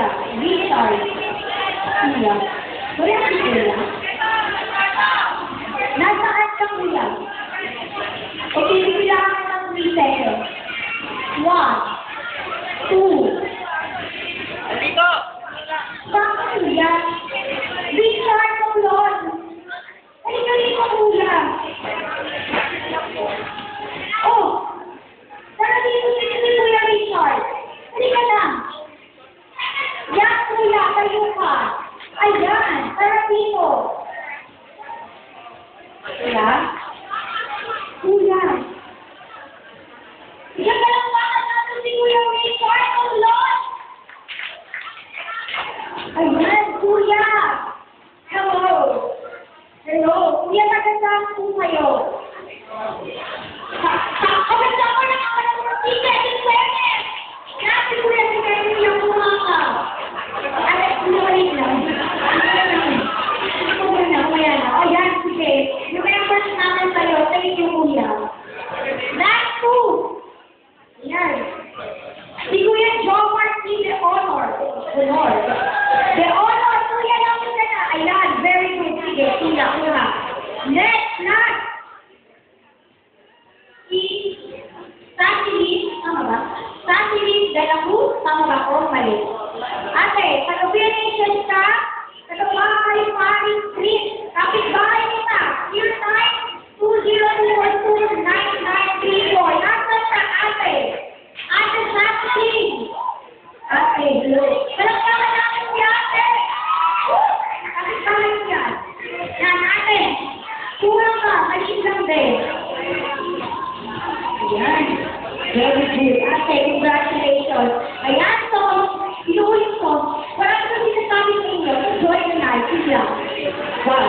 kuya. Richard. Kuya. Kuya si kuya. Nasaan ka kuya? Okay, kailangan ng 3 seconds. 1, 2. Dito! Saan ka kuya? Richard, Paulon. Halika dito kuya. Oh! Tara dito si Kuya Richard. Halika na. Yan kuya, tayo ka. Ayan, tara dito. Kuya? Kuya. Yan na lang bakit natin si Kuya Richard, Paulon. Ayan, kuya. Hello. Hello. Kuya, nagandaan po kayo. Kamanda ko na ako ng mga ticket in fairness. Kasi kuya, si Kevin yung kumaka. Ay, kuya, wait lang. Kuya na. Ayan, sige. Yung members namin sa'yo, thank you, kuya. That's two. Ayan. Si Kuya Joe Martin, the honor. The honor, kuya namin ka na. Ayan, very good. Sige, kuya. Next, last. Si Sakilis, tama ba? Sakilis Delaku, tama ba ko? Mali. Ate, pag-opination ka, nagbahay Paris Street, kapit-bahay kita, your time, 202429934. Nasaan ka, ate? Ate Sakilis. Ate, hello. Palagpakan namin si ate. Kapit-bahay siya. Yan, ate. Kurang ka, maliit lang din. Ayan. Very good. Ate, congratulations. Ayan, so, inuulit ko. Wala ko sinasabi sa inyo. Enjoy the night. Good luck. Wow.